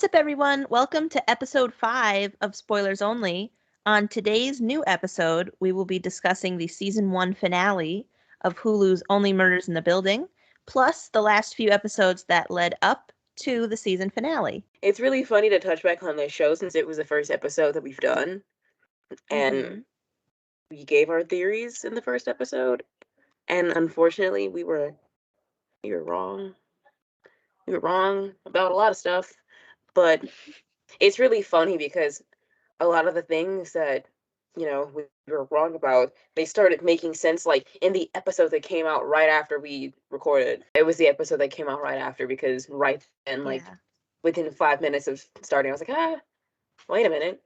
What's up, everyone? Welcome to episode 5 of Spoilers Only. On today's new episode, we will be discussing the season 1 finale of Hulu's Only Murders in the Building, plus the last few episodes that led up to the season finale. It's really funny to touch back on this show since it was the first episode that we've done. And we gave our theories in the first episode. And unfortunately, we were wrong. We were wrong about a lot of stuff. But it's really funny because a lot of the things that, we were wrong about, they started making sense like in the episode that came out right after we recorded. It was the episode that came out right after because right then, within 5 minutes of starting, I was like, wait a minute.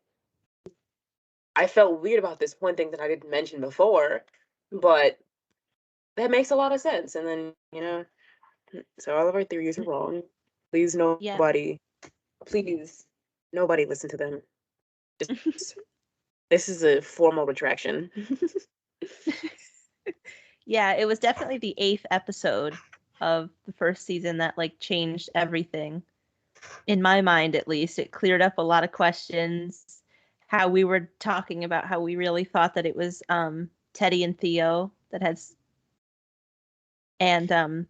I felt weird about this one thing that I didn't mention before, but that makes a lot of sense. And then, so all of our theories are wrong. Please, nobody listen to them. This is a formal retraction. Yeah, it was definitely the 8th episode of the first season that changed everything. In my mind, at least, it cleared up a lot of questions. How we were talking about how we really thought that it was Teddy and Theo that had, and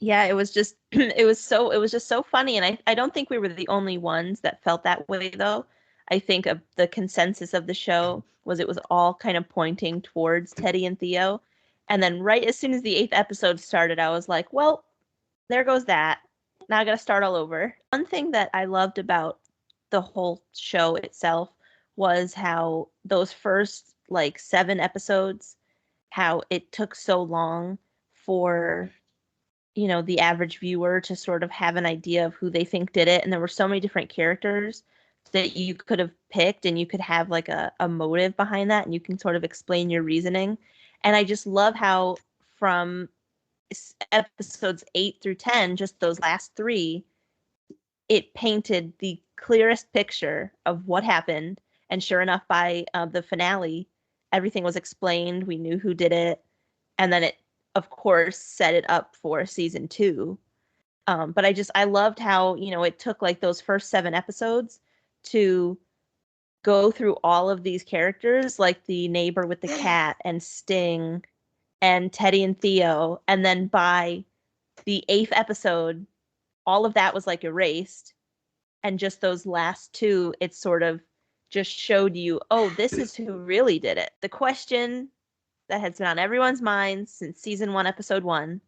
yeah, it was just it was just so funny, and I don't think we were the only ones that felt that way though. I think of the consensus of the show was it was all kind of pointing towards Teddy and Theo. And then right as soon as the 8th episode started, I was like, well, there goes that. Now I got to start all over. One thing that I loved about the whole show itself was how those first 7 episodes, how it took so long for the average viewer to sort of have an idea of who they think did it. And there were so many different characters that you could have picked, and you could have a motive behind that, and you can sort of explain your reasoning. And I just love how from episodes 8 through 10, just those last 3, it painted the clearest picture of what happened. And sure enough, by the finale, everything was explained. We knew who did it. And then it, of course, set it up for season 2. But I loved how, it took those first 7 episodes to go through all of these characters, like the neighbor with the cat and Sting and Teddy and Theo. And then by the 8th episode, all of that was erased. And just those last 2, it sort of just showed you, oh, this is who really did it. The question that has been on everyone's minds since season 1, episode 1.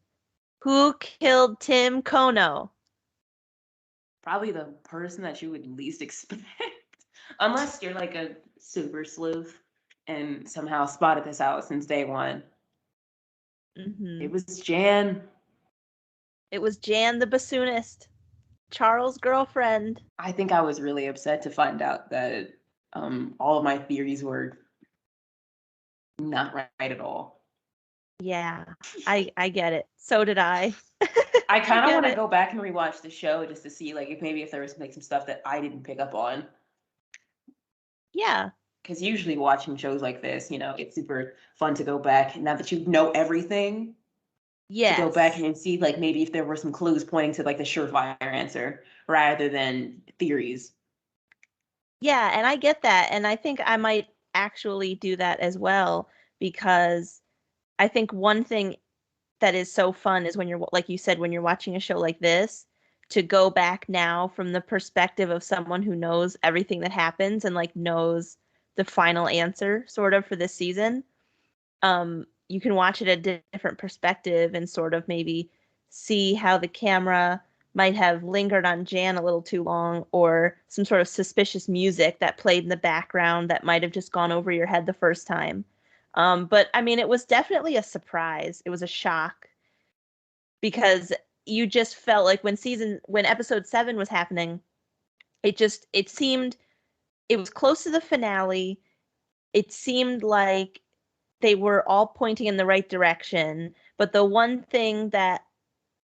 Who killed Tim Kono? Probably the person that you would least expect. Unless you're a super sleuth and somehow spotted this out since day one. Mm-hmm. It was Jan. It was Jan the bassoonist, Charles' girlfriend. I think I was really upset to find out that all of my theories were not right at all. Yeah, I get it. So did I. I kind of want to go back and rewatch the show just to see if there was some stuff that I didn't pick up on. Yeah. Because usually watching shows like this, it's super fun to go back now that you know everything. Yes. To go back and see maybe if there were some clues pointing to the surefire answer rather than theories. Yeah, and I get that, and I think I might actually do that as well, because I think one thing that is so fun is when you're, like you said, when you're watching a show like this, to go back now from the perspective of someone who knows everything that happens and knows the final answer sort of for this season. You can watch it at a different perspective and sort of maybe see how the camera might have lingered on Jan a little too long, or some sort of suspicious music that played in the background that might have just gone over your head the first time. But I mean, it was definitely a surprise. It was a shock, because you just felt like when episode 7 was happening, it seemed it was close to the finale. It seemed like they were all pointing in the right direction. But the one thing that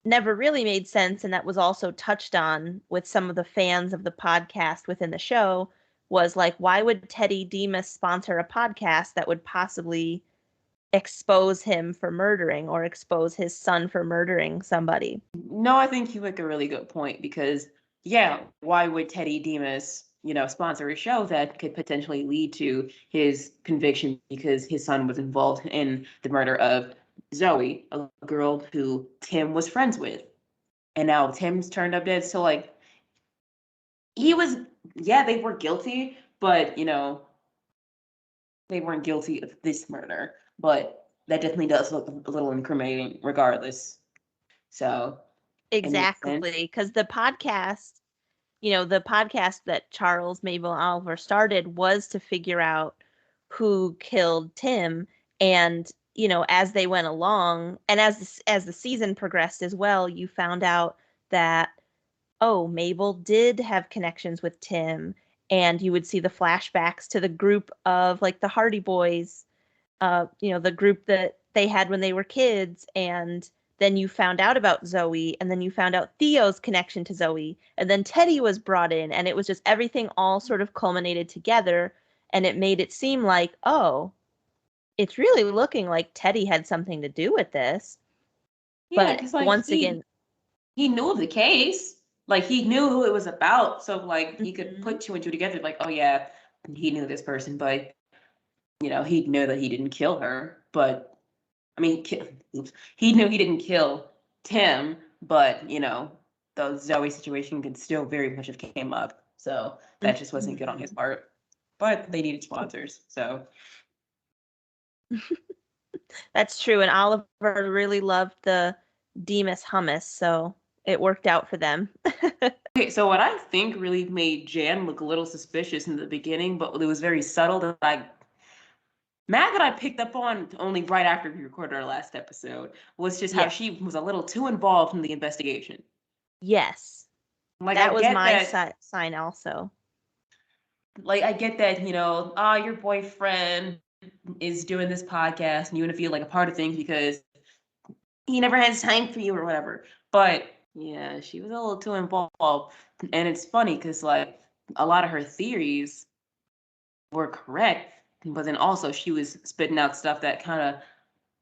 never really made sense, and that was also touched on with some of the fans of the podcast within the show, was why would Teddy Demas sponsor a podcast that would possibly expose him for murdering, or expose his son for murdering somebody? No, I think you make a really good point, because yeah, why would Teddy Demas, sponsor a show that could potentially lead to his conviction because his son was involved in the murder of Zoe, a girl who Tim was friends with. And now Tim's turned up dead. So, like, he was, yeah, they were guilty, but, they weren't guilty of this murder. But that definitely does look a little incriminating regardless. So, it makes sense. Exactly, because the podcast that Charles, Mabel, and Oliver started was to figure out who killed Tim. And, as they went along, and as the season progressed as well, you found out that, oh, Mabel did have connections with Tim, and you would see the flashbacks to the group of like the Hardy Boys, the group that they had when they were kids. And then you found out about Zoe, and then you found out Theo's connection to Zoe, and then Teddy was brought in, and it was just everything all sort of culminated together, and it made it seem like, oh, it's really looking like Teddy had something to do with this. Yeah, But because, like, once again, he knew of the case. Like, he knew who it was about. So, like, he could mhm, put two and two together. Like, oh, yeah, he knew this person, but, he'd know that he didn't kill her. But, I mean, oops, he knew he didn't kill Tim, but, the Zoe situation could still very much have came up. So, that just wasn't good on his mhm. part. But they needed sponsors. So, That's true. And Oliver really loved the Demas hummus, so it worked out for them. okay, so what I think really made Jan look a little suspicious in the beginning, but it was very subtle that I picked up on only right after we recorded our last episode was just how Yeah. she was a little too involved in the investigation. Yes. Like I That was get my that, sign also. your boyfriend is doing this podcast and you want to feel like a part of things because he never has time for you or whatever. But yeah, she was a little too involved. And it's funny because like a lot of her theories were correct, but then also she was spitting out stuff that kind of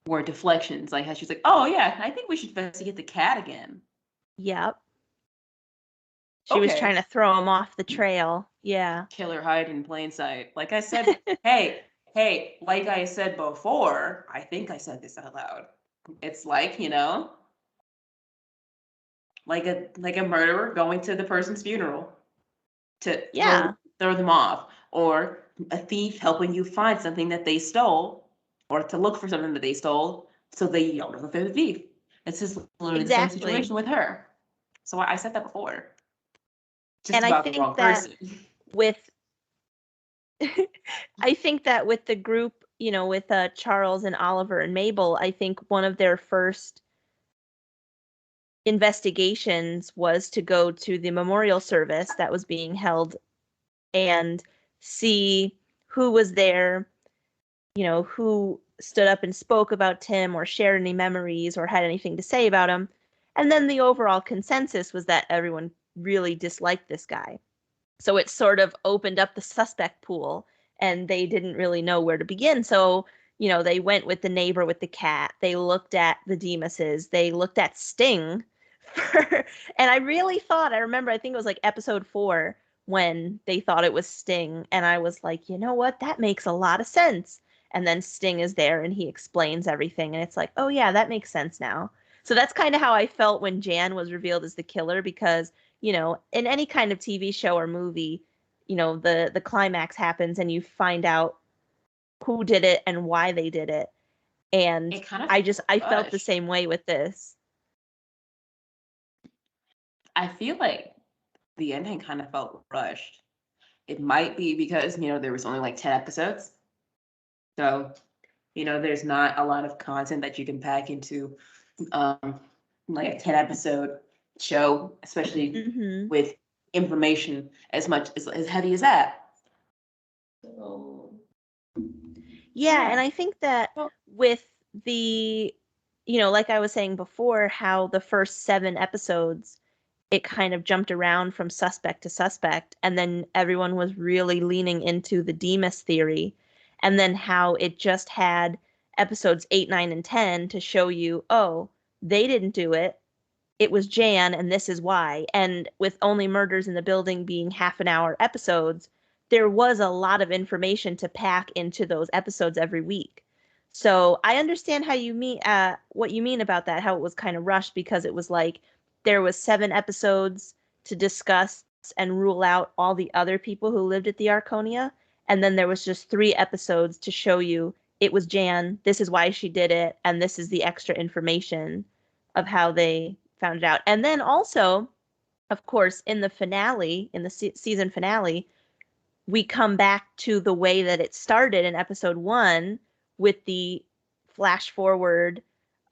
were deflections. Like how she's like, "Oh yeah, I think we should investigate the cat again." Yep. She was trying Okay, to throw him off the trail. Yeah. killer hide in plain sight. Like I said, hey, like I said before, I think I said this out loud. It's like like a murderer going to the person's funeral to Yeah. throw them off, or a thief helping you find something that they stole, or to look for something that they stole, so they don't know if they're the thief. It's just literally the same Exactly. situation with her. So I said that before, just And I about the think wrong that person. with I think that with the group, with Charles and Oliver and Mabel, I think one of their first investigations was to go to the memorial service that was being held and see who was there, who stood up and spoke about Tim or shared any memories or had anything to say about him. And then the overall consensus was that everyone really disliked this guy. So it sort of opened up the suspect pool, and they didn't really know where to begin. So, they went with the neighbor with the cat. They looked at the Demases. They looked at Sting. And I remember, I think it was like episode 4 when they thought it was Sting. And I was like, you know what? That makes a lot of sense. And then Sting is there and he explains everything. And it's like, oh, yeah, that makes sense now. So that's kind of how I felt when Jan was revealed as the killer, because in any kind of TV show or movie, the climax happens and you find out who did it and why they did it. And It kind of I felt the rushed. same way with this. I feel like the ending kind of felt rushed. It might be because there was only like 10 episodes, so there's not a lot of content that you can pack into um, like a 10 episode show, especially Hmm. with information as much as heavy as that. So Yeah, yeah. and I think that Well, with the, like I was saying before, how the first 7 episodes, it kind of jumped around from suspect to suspect, and then everyone was really leaning into the Demas theory, and then how it just had episodes 8, 9, and 10 to show you, oh, they didn't do it, it was Jan and this is why. And with only Murders in the Building being half an hour episodes, there was a lot of information to pack into those episodes every week. So I understand how you mean what you mean about that, how it was kind of rushed because it was like there was 7 episodes to discuss and rule out all the other people who lived at the Arconia, and then there was just 3 episodes to show you it was Jan, this is why she did it, and this is the extra information of how they found it out. And then also, of course, in the finale, in the season finale, we come back to the way that it started in episode 1 with the flash forward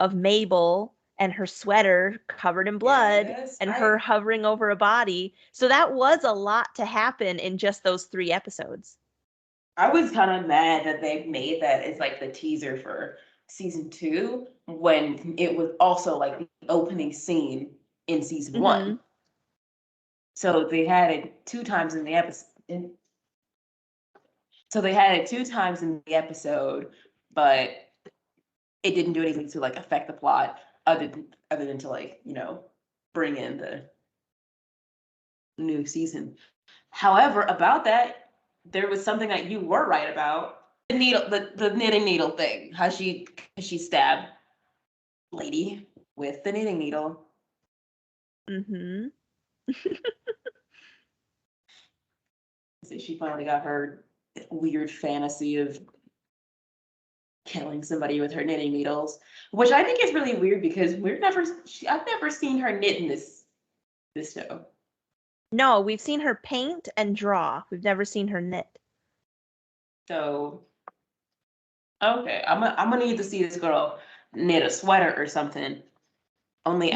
of Mabel and her sweater covered in blood and her hovering over a body. So that was a lot to happen in just those 3 episodes. I was kind of mad that they made that as like the teaser for season 2 when it was also like the opening scene in season 1. So they had it 2 times in the episode. So they had it 2 times in the episode, but it didn't do anything to like affect the plot other than to like, bring in the new season. However, about that, there was something that you were right about. The needle, the knitting needle thing. How she stabbed lady with the knitting needle. So she finally got her weird fantasy of killing somebody with her knitting needles, which I think is really weird because I've never seen her knit in this show. No, we've seen her paint and draw. We've never seen her knit. So, okay, I'm gonna need to see this girl knit a sweater or something. Only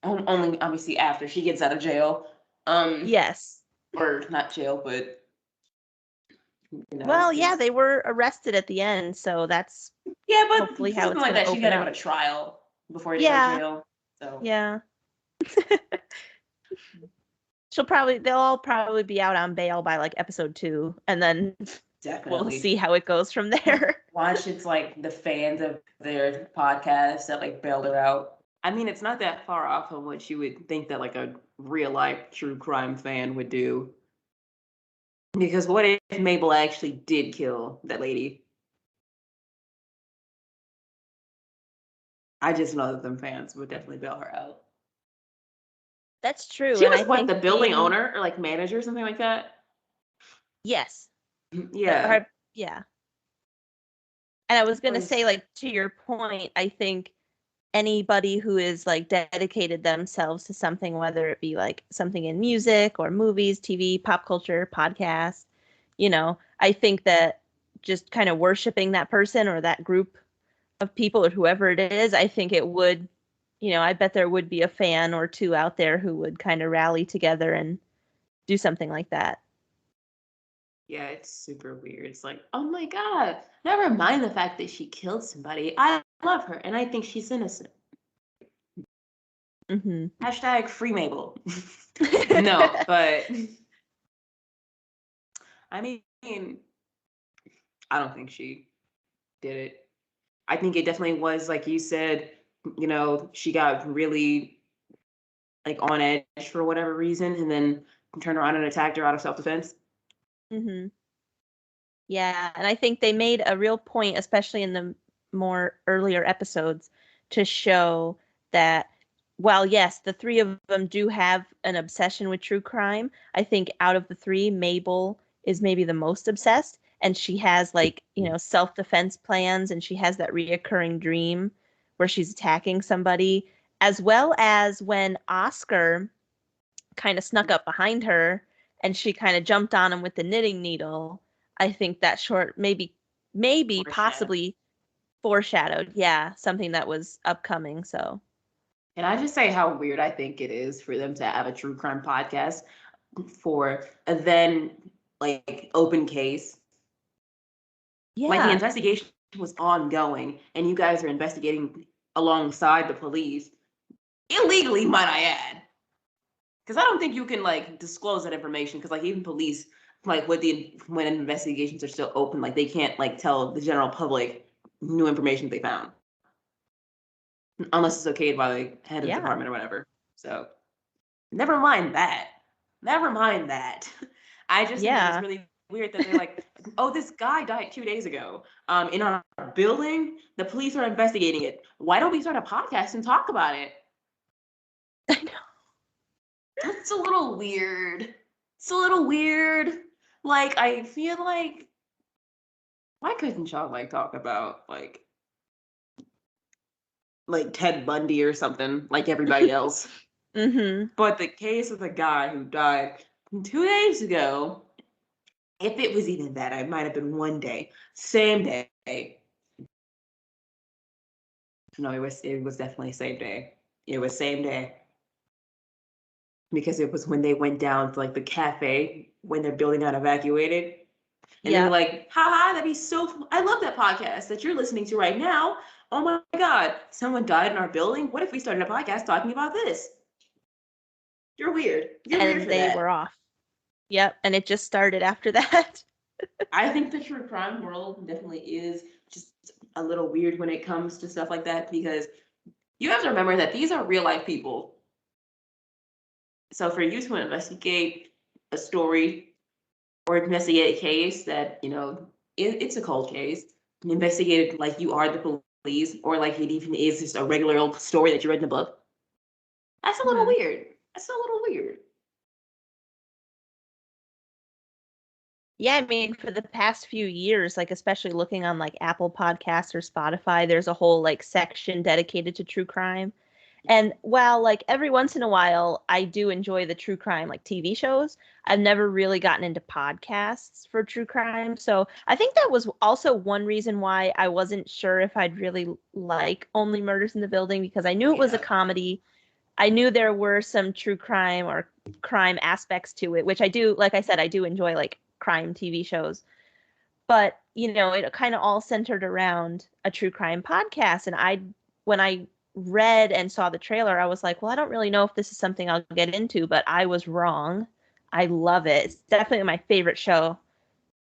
obviously after she gets out of jail. Yes. Or not jail, but well, yeah, they were arrested at the end, so that's but hopefully how it's like going that. to She open got to up. go to trial before they go to jail. So yeah. They'll all probably be out on bail by like episode 2, and then we'll see how it goes from there. Watch, it's like the fans of their podcast that like bailed her out. I mean, it's not that far off of what you would think that like a real life true crime fan would do. Because what if Mabel actually did kill that lady? I just know that them fans would definitely bail her out. That's true. She was the building owner or like manager or something like that? Yes. Yeah. Yeah. And I was going to say, like, to your point, I think anybody who is like dedicated themselves to something, whether it be like something in music or movies, TV, pop culture, podcasts, I think that just kind of worshiping that person or that group of people or whoever it is, I think it would, I bet there would be a fan or 2 out there who would kind of rally together and do something like that. Yeah, it's super weird. It's like, oh my God, never mind the fact that she killed somebody. I love her and I think she's innocent. Hashtag free Mabel. No, but I mean, I don't think she did it. I think it definitely was, like you said, she got really like on edge for whatever reason and then turned around and attacked her out of self-defense. Yeah, and I think they made a real point, especially in the more earlier episodes, to show that while yes, the 3 of them do have an obsession with true crime, I think out of the 3, Mabel is maybe the most obsessed, and she has like, self-defense plans, and she has that reoccurring dream where she's attacking somebody, as well as when Oscar kind of snuck up behind her and she kind of jumped on him with the knitting needle. I think that short maybe possibly foreshadowed, something that was upcoming. So can I just say how weird I think it is for them to have a true crime podcast for a then like open case? Like the investigation was ongoing and you guys are investigating alongside the police illegally, might I add. Because I don't think you can like disclose that information because like even police like when investigations are still open, like they can't like tell the general public new information they found. unless it's okayed by the head of the Yeah. department or whatever. So never mind that. Never mind that. I just think that it's Yeah. really weird that they're like, oh, this guy died 2 days ago. In our building, the police are investigating it. Why don't we start a podcast and talk about it? I know. That's a little weird. It's a little weird. Like, I feel like, why couldn't y'all like talk about like Ted Bundy or something like everybody else? Mm-hmm. But the case of the guy who died 2 days ago, if it was even that, it might have been one day, same day. No, it was definitely same day. It was same day. Because it was when they went down to like the cafe when their building got evacuated. And they're Yeah. like, haha, that'd be so I love that podcast that you're listening to right now. Oh my God, someone died in our building. What if we started a podcast talking about this? You're weird. You're weird And for they that. were off. Yep. And it just started after that. I think the true crime world definitely is just a little weird when it comes to stuff like that because you have to remember that these are real life people. So for you to investigate a story or investigate a case that, it's a cold case, investigate it like you are the police or like it even is just a regular old story that you read in a book, that's a little Mhm. weird. That's a little weird. Yeah, I mean, for the past few years, like especially looking on like Apple Podcasts or Spotify, there's a whole like section dedicated to true crime. And while like every once in a while I do enjoy the true crime like TV shows, I've never really gotten into podcasts for true crime. So I think that was also one reason why I wasn't sure if I'd really like Only Murders in the Building because I knew it was a Yeah. comedy. I knew there were some true crime or crime aspects to it, which I do, like I said, I do enjoy like crime TV shows. But, it kind of all centered around a true crime podcast. And when I read and saw the trailer, I was like, well, I don't really know if this is something I'll get into, but I was wrong. I love it. It's definitely my favorite show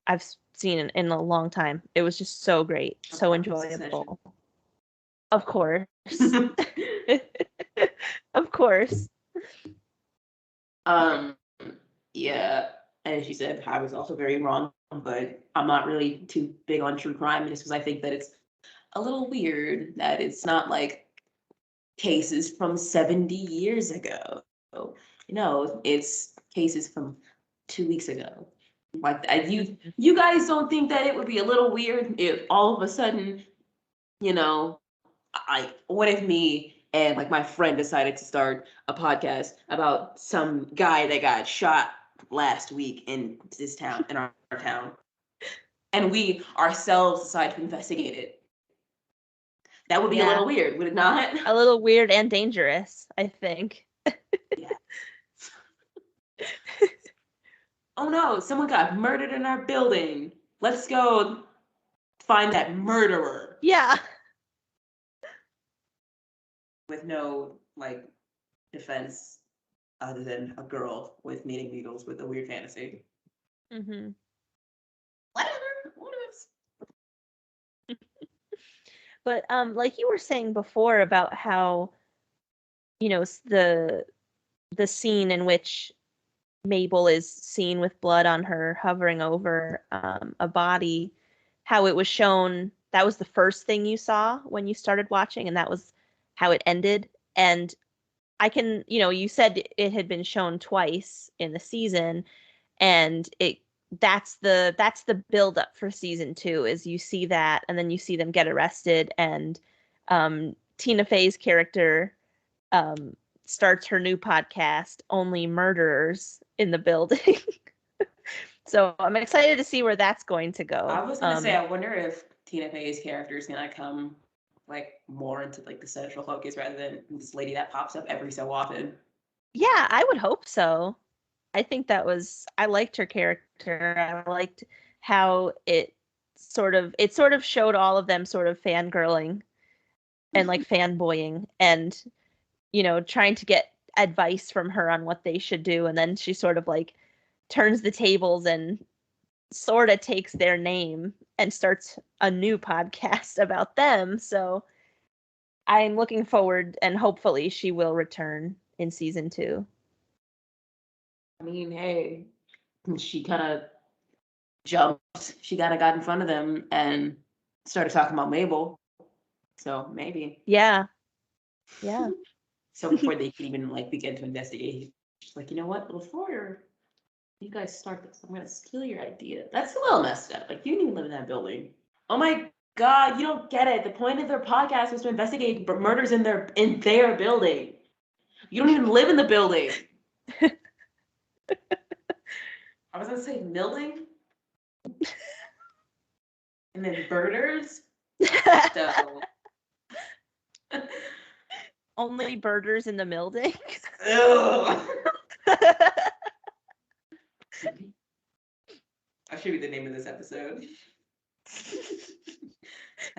I've seen in a long time. It was just so great, so Apart from Succession. enjoyable. Of course. Of course. um, yeah, as you said, I was also very wrong, but I'm not really too big on true crime just because I think that it's a little weird that it's not like cases from 70 years ago. It's cases from 2 weeks ago. Like you guys don't think that it would be a little weird if all of a sudden, you know, what if me and like my friend decided to start a podcast about some guy that got shot last week in this town, in our town, and we ourselves decide to investigate it? That would be a Yeah. little weird, would it not? A little weird and dangerous, I think. Yeah. Oh no, someone got murdered in our building. Let's go find that murderer. Yeah. With no like defense other than a girl with knitting needles with a weird fantasy. Hmm. Whatever. What else? But like you were saying before about how, the scene in which Mabel is seen with blood on her hovering over a body, how it was shown, that was the first thing you saw when you started watching, and that was how it ended. And you said it had been shown twice in the season, and that's the build up for season 2 is you see that and then you see them get arrested and Tina Fey's character um, starts her new podcast, Only Murderers in the Building. So I'm excited to see where that's going to I go. was gonna say, I wonder if Tina Fey's character is gonna come like more into like the central focus rather than this lady that pops up every so often. Yeah, I would hope so. I think I liked her character. I liked how it sort of showed all of them sort of fangirling and like fanboying and trying to get advice from her on what they should do, and then she sort of like turns the tables and sort of takes their name and starts a new podcast about them. So I'm looking forward, and hopefully she will return in season 2. I mean, hey, she kind of jumped. She kind of got in front of them and started talking about Mabel. So maybe. Yeah. So before they could even like begin to investigate, she's like, you know what? Before you guys start this, I'm gonna steal your idea. That's a little messed up. Like, you didn't even live in that building. Oh my God, you don't get it. The point of their podcast was to investigate murders in their building. You don't even live in the building. I was gonna say building, and then birders. So. Only birders in the building. That should be the name of this episode.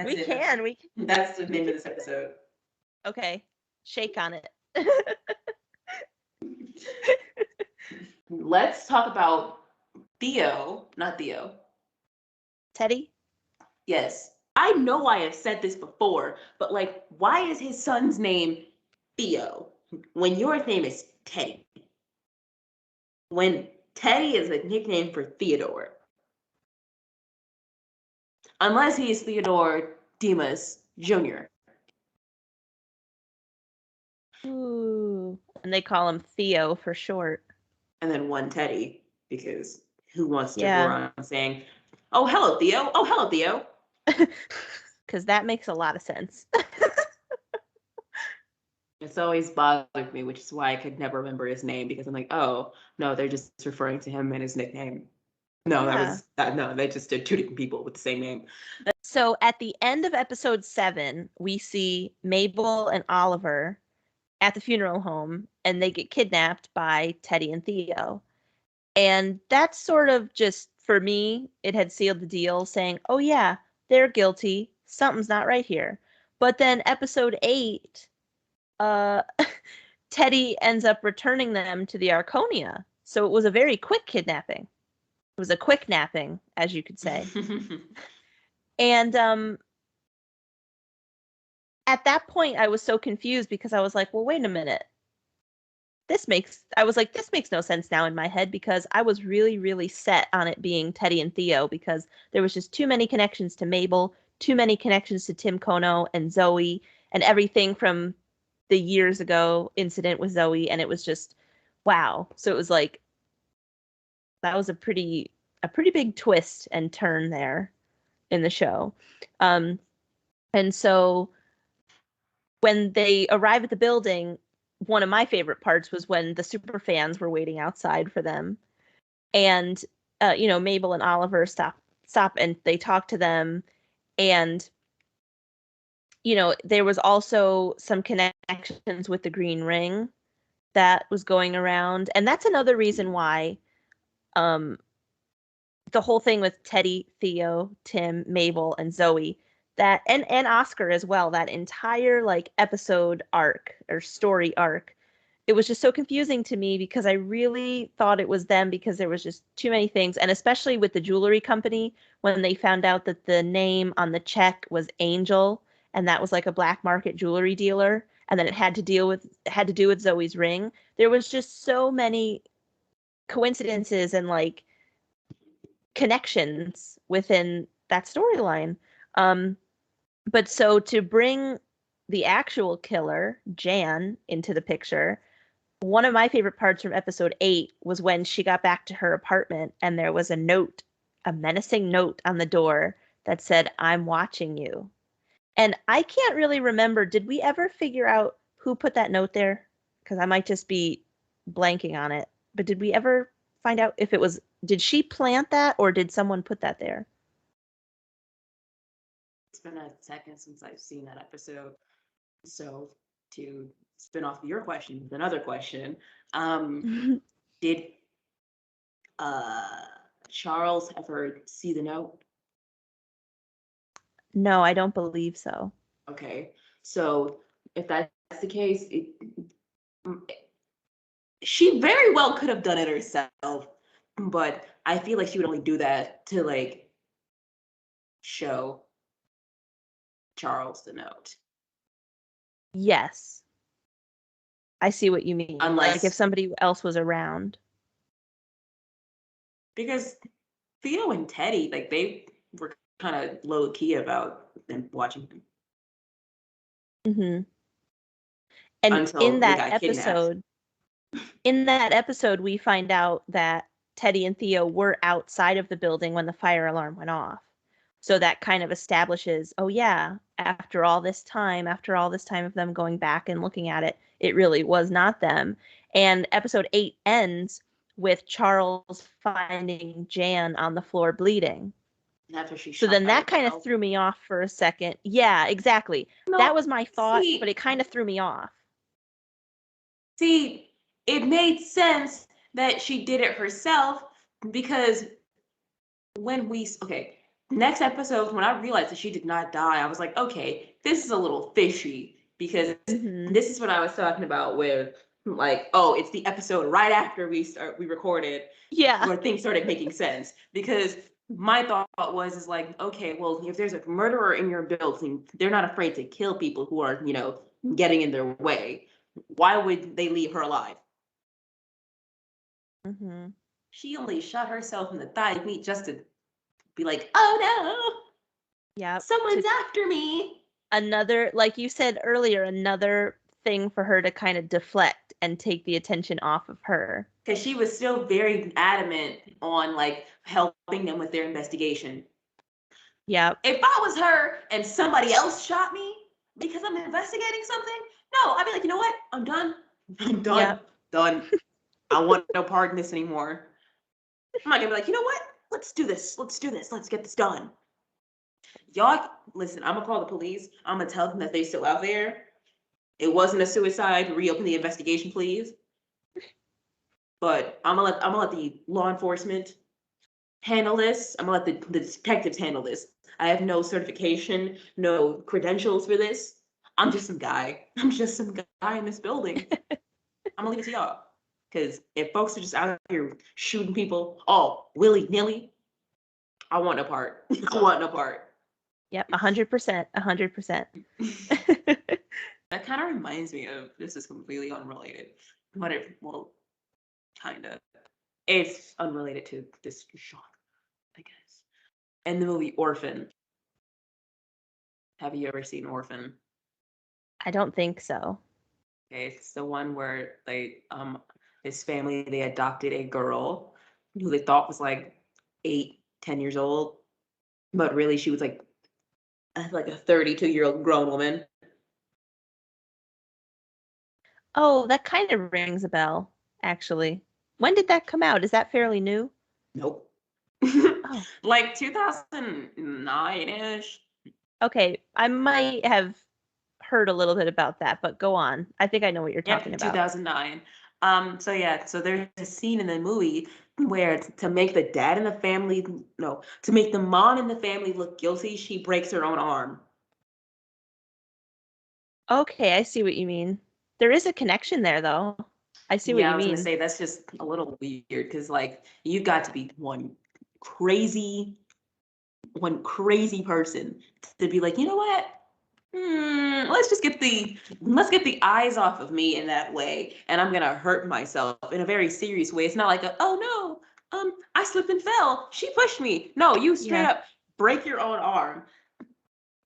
We can. That's the name of this episode. Okay. Shake on it. Let's talk about Theo, not Theo. Teddy? Yes. I know I have said this before, but like, why is his son's name Theo when your name is Teddy? When Teddy is a nickname for Theodore. Unless he is Theodore Demas Jr. Ooh. And they call him Theo for short. And then one Teddy, because who wants to go Yeah. around saying, oh, hello, Theo. Oh, hello, Theo. Because that makes a lot of sense. It's always bothered me, which is why I could never remember his name, because I'm like, oh, no, they're just referring to him and his nickname. No, no, they just did 2 different people with the same name. So at the end of episode 7, we see Mabel and Oliver at the funeral home, and they get kidnapped by Teddy and Theo. And that's sort of just, for me, it had sealed the deal, saying, oh yeah, they're guilty. Something's not right here. But then episode 8, Teddy ends up returning them to the Arconia. So it was a very quick kidnapping. It was a quick napping, as you could say. And at that point, I was so confused because I was like, well, wait a minute. This makes no sense now in my head, because I was really, really set on it being Teddy and Theo, because there was just too many connections to Mabel, too many connections to Tim Kono and Zoe, and everything from the years ago incident with Zoe. And it was just, wow. So it was like, that was a pretty big twist and turn there in the show. And so when they arrive at the building, one of my favorite parts was when the super fans were waiting outside for them. And, Mabel and Oliver stop and they talk to them. And, there was also some connections with the Green Ring that was going around. And that's another reason why the whole thing with Teddy, Theo, Tim, Mabel, and Zoe, that and Oscar as well, that entire like episode arc or story arc, it was just so confusing to me, because I really thought it was them, because there was just too many things. And especially with the jewelry company, when they found out that the name on the check was Angel, and that was like a black market jewelry dealer, and then it had to do with Zoe's ring. There was just so many coincidences and like connections within that storyline. But so to bring the actual killer, Jan, into the picture, one of my favorite parts from episode 8 was when she got back to her apartment and there was a menacing note on the door that said, "I'm watching you." And I can't really remember, did we ever figure out who put that note there? Because I might just be blanking on it. But did we ever find out if did she plant that or did someone put that there? It's been a second since I've seen that episode. So to spin off your question with another question, did Charles ever see the note? No, I don't believe so. Okay, so if that's the case, she very well could have done it herself, but I feel like she would only do that to like show Charles the note. Yes. I see what you mean. Unless, like if somebody else was around. Because Theo and Teddy, like they were kind of low key about them watching him. Mm-hmm. And until they got kidnapped. in that episode, we find out that Teddy and Theo were outside of the building when the fire alarm went off. So that kind of establishes, oh yeah, after all this time of them going back and looking at it, it really was not them. And episode 8 ends with Charles finding Jan on the floor bleeding. After she So shot then that herself. kind of threw me off for a second. Yeah, exactly. No, that was my thought, see, but it kind of threw me off. See, it made sense that she did it herself because next episode, when I realized that she did not die, I was like, okay, this is a little fishy because Mm-hmm. this is what I was talking about where like, oh, it's the episode right after we recorded Yeah. where things started making sense because my thought is like, okay, well, if there's a murderer in your building, they're not afraid to kill people who are, getting in their way. Why would they leave her alive? Mm-hmm. She only shot herself in the thigh meat just to be like, oh no, Yeah. someone's after me. Another, like you said earlier, another thing for her to kind of deflect and take the attention off of her. Because she was still very adamant on like helping them with their investigation. Yeah. If I was her and somebody else shot me because I'm investigating something, no, I'd be like, you know what? I'm done. I'm done. Yep. Done. I want no part in this anymore. I'm not gonna be like, you know what? Let's do this. Let's do this. Let's get this done. Y'all, listen, I'm gonna call the police. I'm gonna tell them that they're still out there. It wasn't a suicide. Reopen the investigation, please. But I'm gonna let the law enforcement handle this. I'm gonna let the detectives handle this. I have no certification, no credentials for this. I'm just some guy. I'm just some guy in this building. I'm gonna leave it to y'all. Because if folks are just out here shooting people all willy-nilly, I want no part. I want no part. Yep. 100%. 100%. That kind of reminds me of, this is completely unrelated, but kind of. It's unrelated to this genre, I guess. And the movie Orphan. Have you ever seen Orphan? I don't think so. Okay, it's the one where this family, they adopted a girl who they thought was like 8, 10 years old, but really she was like a 32-year-old grown woman. Oh, that kind of rings a bell, actually. When did that come out? Is that fairly new? Nope. Oh. Like 2009-ish. Okay. I might have heard a little bit about that, but go on. I think I know what you're talking about. 2009. So there's a scene in the movie where to make the dad in the family, no, to make the mom in the family look guilty, she breaks her own arm. Okay, I see what you mean. There is a connection there, though. I see what Yeah, you I was gonna mean. say that's just a little weird because like you got to be crazy person to be like, you know what? Let's get the eyes off of me in that way, and I'm gonna hurt myself in a very serious way. It's not like oh no, I slipped and fell. She pushed me. No, you straight up break your own arm,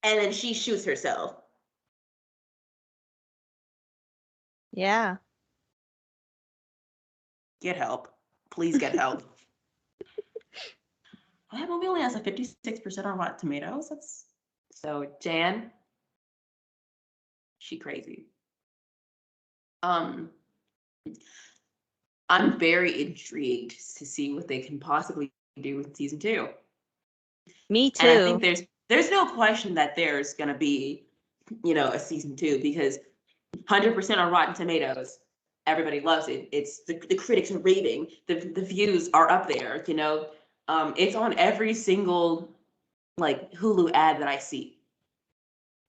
and then she shoots herself. Yeah. Get help, please get help. That movie only has a 56% on Rotten Tomatoes. That's so Jan. She crazy. I'm very intrigued to see what they can possibly do with season 2. Me too. And I think there's no question that there's gonna be, a season 2 because 100% on Rotten Tomatoes, everybody loves it. It's the critics are raving, the views are up there. It's on every single like Hulu ad that I see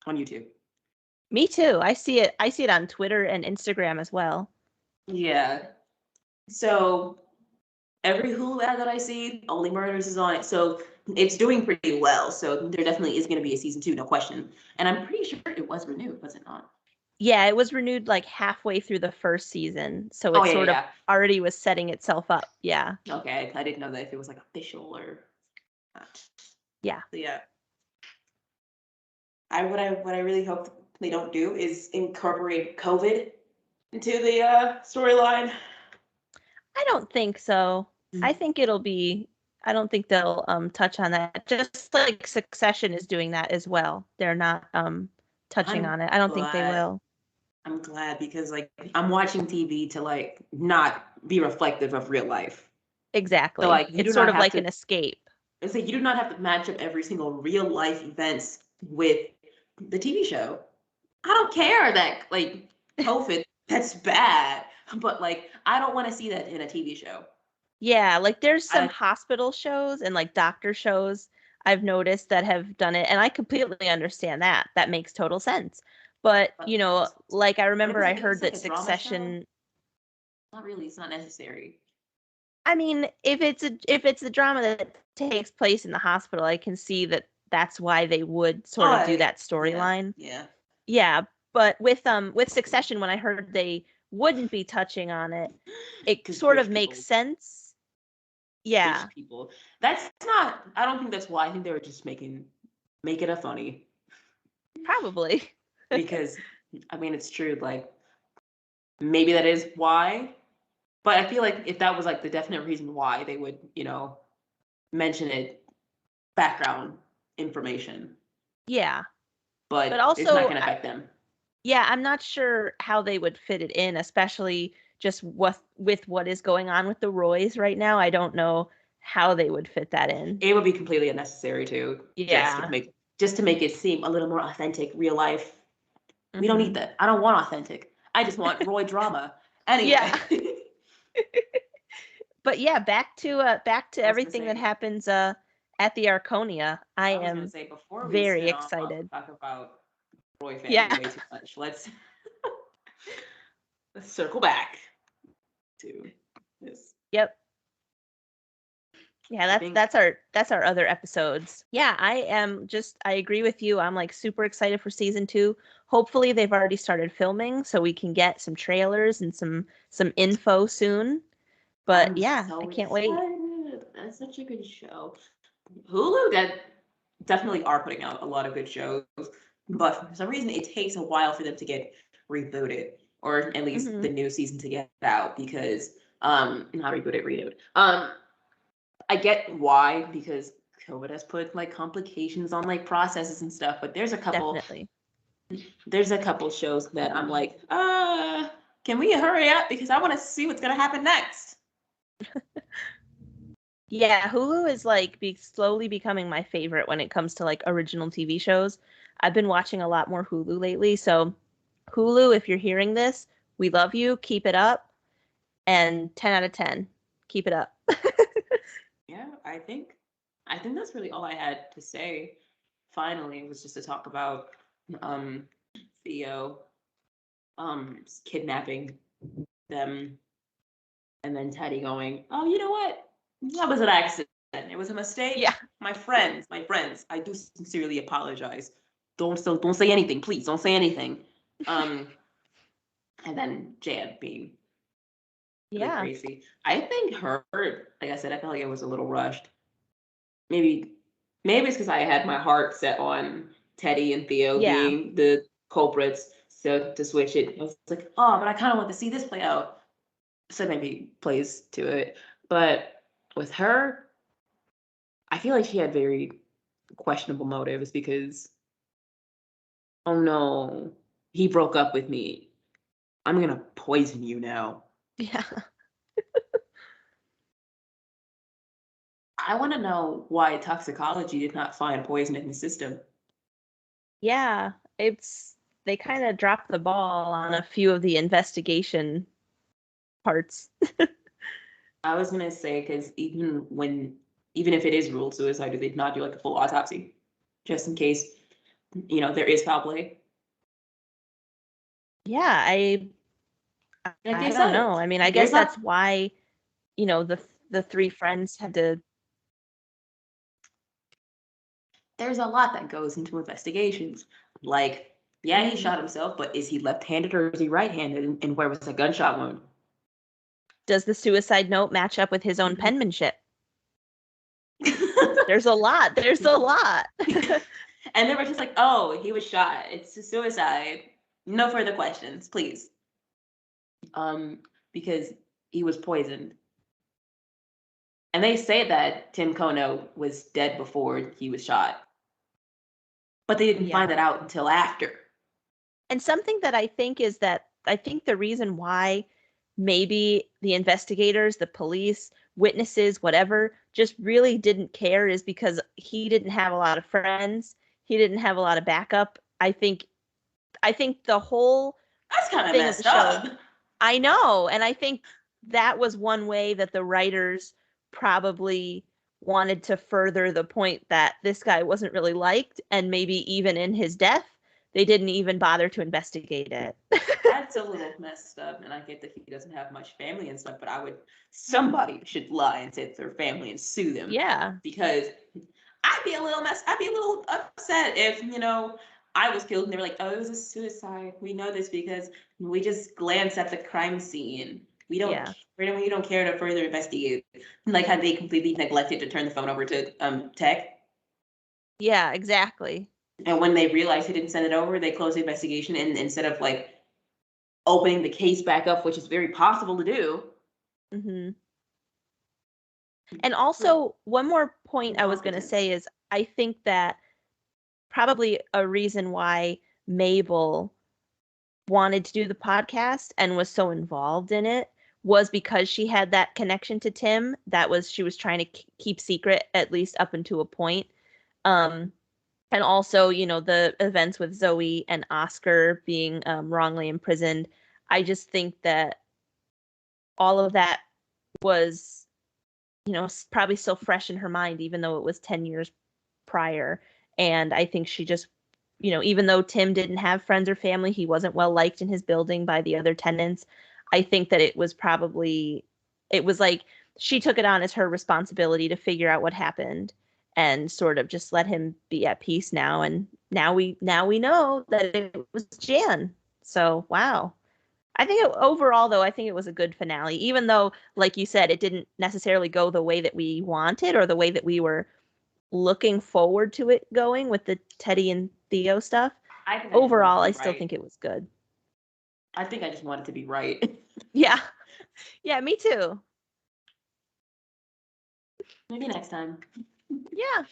on YouTube. Me too. I see it. I see it on Twitter and Instagram as well. Yeah. So every Hulu ad that I see, Only Murders is on it. So it's doing pretty well. So there definitely is going to be a season 2, no question. And I'm pretty sure it was renewed, was it not? Yeah, it was renewed like halfway through the first season, so Oh it yeah, sort of yeah. already was setting itself up. Yeah. Okay, I didn't know that if it was like official or not. Yeah. So yeah, what I really hope they don't do is incorporate COVID into the storyline. I don't think so. I think it'll be I don't think they'll touch on that. Just like Succession is doing that as well. They're not touching I'm on it. I don't think they glad. will. I'm glad because like I'm watching TV to like not be reflective of real life. So Exactly. like you do It's sort not of have like to an escape. it's like you do not have to match up every single real life events with the TV show. I don't care that like COVID that's bad, but like I don't want to see that in a TV show. Yeah, like there's some I hospital shows and like doctor shows I've noticed that have done it, and I completely understand that. That makes total sense. But, like I but if remember it's I like if heard it's like that a drama show, Succession, not really. It's not necessary. I mean, if it's a drama that takes place in the hospital, I can see that that's why they would sort of do Oh that yeah, storyline. yeah. Yeah, but with Succession, when I heard they wouldn't be touching on it, it Because sort of rich makes people, sense. rich Yeah, people. That's not. I don't think that's why. I think they were just make it a funny probably. because I mean it's true. Like maybe that is why, but I feel like if that was like the definite reason why they would, mention it, background information, Yeah, but but it's not also, going to affect them. yeah, I'm not sure how they would fit it in, especially just with what is going on with the Roys right now. I don't know how they would fit that in. It would be completely unnecessary too, Yeah. just to make it seem a little more authentic, real life. We don't need Hmm. that. I don't want authentic. I just want Roy drama. Yeah. Anyway, But yeah, back to I was gonna everything that say, happens at the Arconia. I am before we very spin off excited. and talk about Roy family Yeah. way too much, let's circle back to this. Yep. Yeah, I that's think that's our that's our other episodes. Yeah, I agree with you. I'm like super excited for season 2. Hopefully they've already started filming so we can get some trailers and some info soon. But I'm yeah, I so can't wait. excited. That's such a good show. Hulu that definitely are putting out a lot of good shows, but for some reason it takes a while for them to get rebooted, or at least Hmm. the new season to get out because not rebooted, renewed. I get why because COVID has put like complications on like processes and stuff, but Definitely. there's a couple shows that I'm like, can we hurry up because I want to see what's gonna happen next. Yeah, Hulu is like slowly becoming my favorite when it comes to like original TV shows. I've been watching a lot more Hulu lately, so Hulu, if you're hearing this, we love you. Keep it up. And 10 out of 10. Keep it up. Yeah, I think that's really all I had to say. Finally, was just to talk about um Theo kidnapping them and then Teddy going, "Oh, you know what? That was an accident. It was a mistake. Yeah. My friends, I do sincerely apologize. Don't say anything, please. Don't say anything." Um, and then Jan being really Yeah. crazy. I think her, like I said, I felt like it was a little rushed. Maybe maybe it's because I had my heart set on Teddy and Theo Yeah. being the culprits. So to switch it, I was like, oh, but I kind of want to see this play out. So maybe plays to it. But with her, I feel like she had very questionable motives because, oh no, he broke up with me. I'm gonna poison you now. Yeah. I want to know why toxicology did not find poison in the system. Yeah. It's they kind of dropped the ball on a few of the investigation parts. I was gonna say because even if it is ruled suicide, do they not do like a full autopsy, just in case there is foul play? Yeah, Like I they don't said, know. I mean, I guess there's that's a why, the three friends had to. there's a lot that goes into investigations, like Yeah, he shot himself, but is he left-handed or is he right-handed? And where was the gunshot wound? Does the suicide note match up with his own penmanship? There's a lot. There's a lot. And they were just like, oh, he was shot. It's a suicide. No further questions, please. Because he was poisoned. And they say that Tim Kono was dead before he was shot. But they didn't find that out until after. And something that I think is that I think the reason why maybe the investigators, the police, witnesses, whatever, just really didn't care is because he didn't have a lot of friends. He didn't have a lot of backup. I think the whole That's kind of thing messed of the show, up. I know, and I think that was one way that the writers probably wanted to further the point that this guy wasn't really liked, and maybe even in his death, they didn't even bother to investigate it. That's a little messed up, and I get that he doesn't have much family and stuff, but somebody should lie and say it's their family and sue them. Yeah. Because I'd be a little upset if, I was killed and they were like, oh, it was a suicide. We know this because we just glanced at the crime scene. We don't care to further investigate. Like, had they completely neglected to turn the phone over to tech? Yeah, exactly. And when they realized he didn't send it over, they closed the investigation, and instead of like opening the case back up, which is very possible to do. Mm-hmm. And also, one more point I was going to say is I think that probably a reason why Mabel wanted to do the podcast and was so involved in it was because she had that connection to Tim she was trying to keep secret, at least up until a point. And also, the events with Zoe and Oscar being wrongly imprisoned. I just think that all of that was, probably still fresh in her mind, even though it was 10 years prior. And I think she just, even though Tim didn't have friends or family, he wasn't well liked in his building by the other tenants. I think that it was like she took it on as her responsibility to figure out what happened and sort of just let him be at peace now. And now we know that it was Jan. So, wow. I think overall, though, I think it was a good finale, even though, like you said, it didn't necessarily go the way that we wanted or the way that we were looking forward to it going with the Teddy and Theo stuff. Overall, I still think it was good. I think I just wanted to be right. Yeah. Yeah, me too. Maybe next time. Yeah,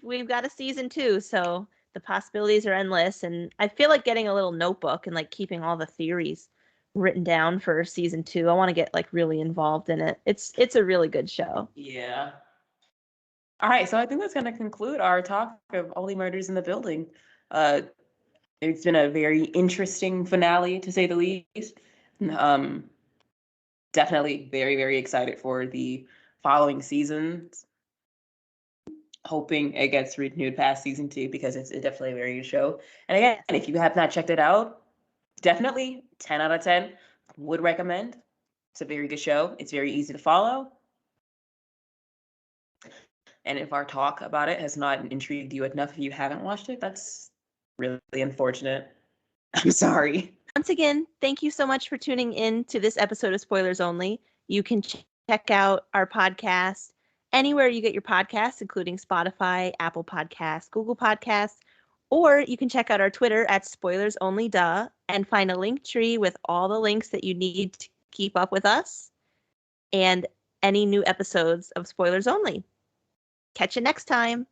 we've got a season 2, so the possibilities are endless, and I feel like getting a little notebook and like keeping all the theories written down for season 2. I want to get like really involved in it. It's a really good show. Yeah. All right, so I think that's going to conclude our talk of Only Murders in the Building. It's been a very interesting finale, to say the least. Definitely very, very excited for the following seasons. Hoping it gets renewed past season 2 because it's definitely a very good show. And again, if you have not checked it out, definitely 10 out of 10 would recommend. It's a very good show. It's very easy to follow. And if our talk about it has not intrigued you enough, if you haven't watched it, that's really unfortunate. I'm sorry. Once again, thank you so much for tuning in to this episode of Spoilers Only. You can check out our podcast anywhere you get your podcasts, including Spotify, Apple Podcasts, Google Podcasts, or you can check out our Twitter at Spoilers Only Duh and find a link tree with all the links that you need to keep up with us and any new episodes of Spoilers Only. Catch you next time.